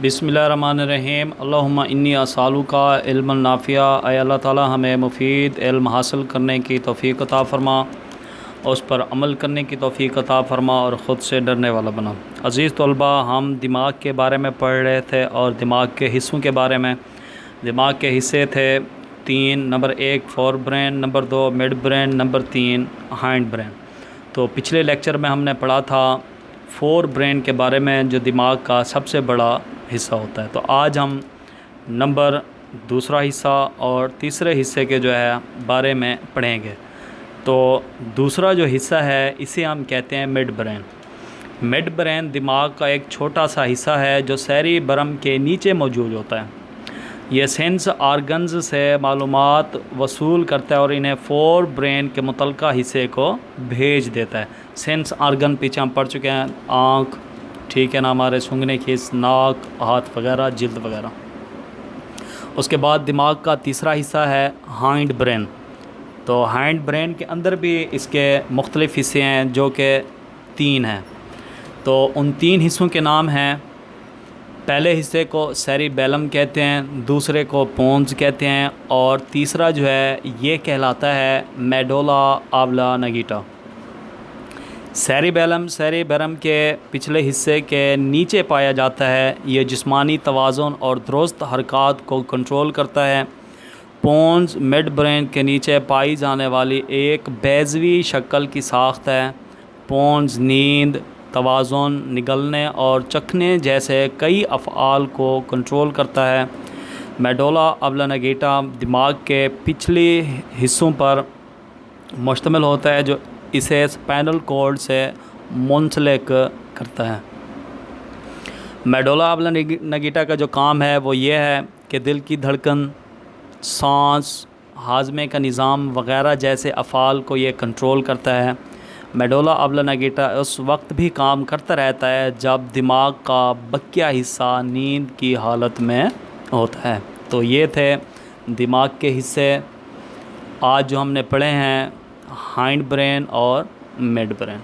बिस्मिल्लाहिर्रहमानिर्रहीम। अल्लाहुम्मा इन्नी अस्अलुका इल्मन नाफ़िया। ऐ अल्लाह ताला हमें मुफ़ीद इल्म हासिल करने की तौफ़ीक़ अता फ़रमा और उस पर अमल करने की तौफ़ीक़ अता फ़रमा और ख़ुद से डरने वाला बना। अज़ीज़ तलबा, हम दिमाग के बारे में पढ़ रहे थे और दिमाग के हिस्सों के बारे में। दिमाग के हिस्से थे 3। Number 1 fore brain, number 2 mid brain, number 3 hind brain. तो पिछले लेक्चर में हमने पढ़ा था फोर ब्रेन के बारे में, जो दिमाग का सबसे बड़ा हिस्सा होता है। तो आज हम नंबर दूसरा हिस्सा और तीसरे हिस्से के जो है बारे में पढ़ेंगे। तो दूसरा जो हिस्सा है इसे हम कहते हैं मिड ब्रेन। मिड ब्रेन दिमाग का एक छोटा सा हिस्सा है जो सेरिबरम के नीचे मौजूद होता है। ये सेंस आर्गन्स से मालूमात वसूल करता है और इन्हें फोर ब्रेन के मुतल्लिका हिस्से को भेज देता है। सेंस आर्गन पीछे हम पढ़ चुके हैं, आँख, ठीक है ना, हमारे सूंघने की नाक, हाथ वगैरह, जिल्द वगैरह। उसके बाद दिमाग का तीसरा हिस्सा है हाइंड ब्रेन। तो हाइंड ब्रेन के अंदर भी इसके मुख्तलिफ़ हिस्से हैं जो कि 3 हैं। तो उन 3 हिस्सों के नाम हैं, पहले हिस्से को सेरिबेलम कहते हैं, दूसरे को पोन्स कहते हैं और तीसरा जो है ये कहलाता है मेडुला ऑब्लांगेटा। सेरिबेलम के पिछले हिस्से के नीचे पाया जाता है। ये जिस्मानी तवाज़ुन और दुरुस्त हरकत को कंट्रोल करता है। पोन्स मिड ब्रेन के नीचे पाई जाने वाली एक बेज़वी शक्ल की साख्त है। पोन्स नींद, तवाज़ुन, निगलने और चखने जैसे कई अफ़आल को कंट्रोल करता है। मेडुला ऑब्लांगेटा दिमाग के पिछले हिस्सों पर मुश्तमिल होता है जो इसे स्पाइनल कॉर्ड से मुंसलिक करता है। मेडुला ऑब्लांगेटा का जो काम है वो ये है कि दिल की धड़कन, सांस, हाजमे का निज़ाम वग़ैरह जैसे अफ़आल को ये कंट्रोल करता है। मेडुला ऑब्लांगेटा उस वक्त भी काम करता रहता है जब दिमाग का बकिया हिस्सा नींद की हालत में होता है। तो ये थे दिमाग के हिस्से आज जो हमने पढ़े हैं, हाइंड ब्रेन और मिड ब्रेन।